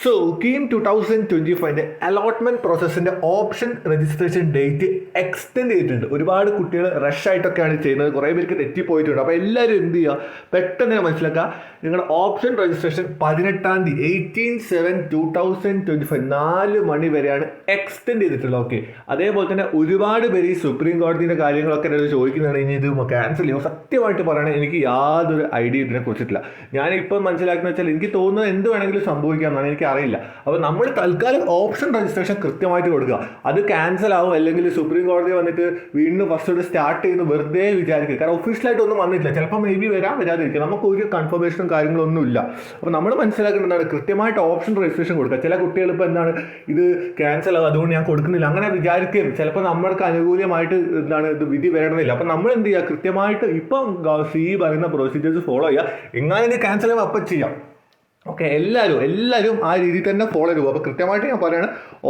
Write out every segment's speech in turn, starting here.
So KEAM 2025 allotment പ്രോസസ്സിന്റെ option registration date extend ചെയ്തിട്ടുണ്ട്. ഒരുപാട് കുട്ടികൾ റഷ് ആയിട്ടൊക്കെയാണ് ചെയ്യുന്നത്, കുറേ പേർക്ക് തെറ്റിപ്പോയിട്ടുണ്ട്. അപ്പോൾ എല്ലാവരും എന്ത് ചെയ്യുക, പെട്ടെന്ന് തന്നെ മനസ്സിലാക്കുക, നിങ്ങളുടെ ഓപ്ഷൻ രജിസ്ട്രേഷൻ 18/7/2025 4 മണി വരെയാണ് എക്സ്റ്റെൻഡ് ചെയ്തിട്ടുള്ളത്. ഓക്കെ, അതേപോലെ തന്നെ ഒരുപാട് പേര് ഈ സുപ്രീം കോടതിയുടെ കാര്യങ്ങളൊക്കെ എന്നോട് ചോദിക്കുന്നതാണ്, ഇനി ഇത് ക്യാൻസൽ ചെയ്യുമോ? സത്യമായിട്ട് പറയണേ, എനിക്ക് യാതൊരു ഐഡിയ ഇതിനെ കുറിച്ചിട്ടില്ല. ഞാനിപ്പം മനസ്സിലാക്കുന്ന വെച്ചാൽ എനിക്ക് തോന്നുന്നത് എന്ത് വേണമെങ്കിലും സംഭവിക്കാമെന്നാണ്, എനിക്ക് അറിയില്ല. അപ്പോൾ നമ്മൾ തൽക്കാലം ഓപ്ഷൻ രജിസ്ട്രേഷൻ കൃത്യമായിട്ട് കൊടുക്കുക. അത് ക്യാൻസൽ ആവും അല്ലെങ്കിൽ സുപ്രീം കോടതി വന്നിട്ട് വീണ്ടും ഫസ്റ്റ് സ്റ്റാർട്ട് ചെയ്യുന്നു വെറുതെ വിചാരിക്കുക. കാരണം ഒഫീഷ്യലായിട്ട് ഒന്നും വന്നിട്ടില്ല, ചിലപ്പോൾ മേ ബി വരാതിരിക്കും, നമുക്ക് ഒരു കൺഫർമേഷനും കാര്യങ്ങളൊന്നും ഇല്ല. അപ്പോൾ നമ്മൾ മനസ്സിലാക്കേണ്ടതാണ് കൃത്യമായിട്ട് ഓപ്ഷൻ രജിസ്ട്രേഷൻ കൊടുക്കുക. ചില കുട്ടികൾ ഇപ്പോൾ എന്താണ് ഇത് ക്യാൻസൽ ആവും അതുകൊണ്ട് ഞാൻ കൊടുക്കുന്നില്ല അങ്ങനെ വിചാരിക്കുകയും ചിലപ്പോൾ നമ്മൾക്ക് അനുകൂലമായിട്ട് ഇത് വിധി വരണമെന്നില്ല. അപ്പോൾ നമ്മൾ എന്ത് ചെയ്യുക, കൃത്യമായിട്ട് ഇപ്പം പറയുന്ന പ്രൊസീജിയേഴ്സ് ഫോളോ ചെയ്യുക. എങ്ങനെ ക്യാൻസൽ ആവുമ്പോൾ അപ്പം ചെയ്യാം. ഓക്കെ, എല്ലാവരും ആ രീതിയിൽ തന്നെ ഫോളോ ചെയ്തു. അപ്പോൾ കൃത്യമായിട്ട് ഞാൻ പറയുകയാണ്,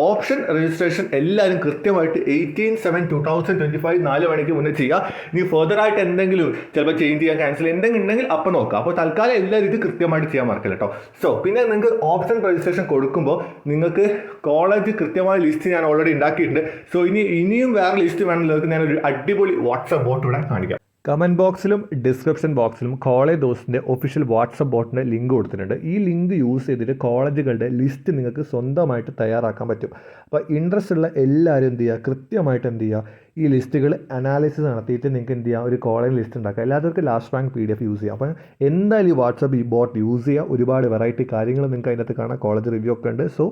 ഓപ്ഷൻ രജിസ്ട്രേഷൻ എല്ലാവരും കൃത്യമായിട്ട് 18/7/2025 4 മണിക്ക് മുന്നേ ചെയ്യുക. ഇനി ഫെർദറായിട്ട് എന്തെങ്കിലും ചിലപ്പോൾ ചേഞ്ച് ചെയ്യാൻ ക്യാൻസൽ എന്തെങ്കിലും ഉണ്ടെങ്കിൽ അപ്പം നോക്കുക. അപ്പോൾ തൽക്കാലം എല്ലാവരും ഇത് കൃത്യമായിട്ട് ചെയ്യാൻ മറക്കില്ല കേട്ടോ. സോ പിന്നെ നിങ്ങൾക്ക് ഓപ്ഷൻ രജിസ്ട്രേഷൻ കൊടുക്കുമ്പോൾ നിങ്ങൾക്ക് കോളേജ് കൃത്യമായ ലിസ്റ്റ് ഞാൻ ഓൾറെഡി ഉണ്ടാക്കിയിട്ടുണ്ട്. സോ ഇനിയും വേറെ ലിസ്റ്റ് വേണമെന്നുള്ളവർക്ക് ഞാനൊരു അടിപൊളി വാട്സാപ്പ് ബോട്ട് ഇവിടെ കാണിക്കാം. കമൻറ്റ് ബോക്സിലും ഡിസ്ക്രിപ്ഷൻ ബോക്സിലും കോളേജ് ദോസിൻ്റെ ഒഫീഷ്യൽ വാട്സപ്പ് ബോട്ടിൻ്റെ ലിങ്ക് കൊടുത്തിട്ടുണ്ട്. ഈ ലിങ്ക് യൂസ് ചെയ്തിട്ട് കോളേജുകളുടെ ലിസ്റ്റ് നിങ്ങൾക്ക് സ്വന്തമായിട്ട് തയ്യാറാക്കാൻ പറ്റും. അപ്പോൾ ഇൻട്രസ്റ്റ് ഉള്ള എല്ലാവരും എന്ത് ചെയ്യുക, കൃത്യമായിട്ട് എന്ത് ചെയ്യുക, ഈ ലിസ്റ്റുകൾ അനാലിസിസ് നടത്തിയിട്ട് നിങ്ങൾക്ക് എന്ത് ചെയ്യുക, ഒരു കോളേജ് ലിസ്റ്റ് ഉണ്ടാക്കുക. എല്ലാവർക്കും ലാസ്റ്റ് റാങ്ക് PDF യൂസ് ചെയ്യുക. അപ്പോൾ എന്തായാലും ഈ വാട്സപ്പ് ഈ ബോട്ട് യൂസ് ചെയ്യുക. ഒരുപാട് വെറൈറ്റി കാര്യങ്ങൾ നിങ്ങൾക്ക് അതിനകത്ത് കാണാം, കോളേജ് റിവ്യൂ ഒക്കെ ഉണ്ട്. സോ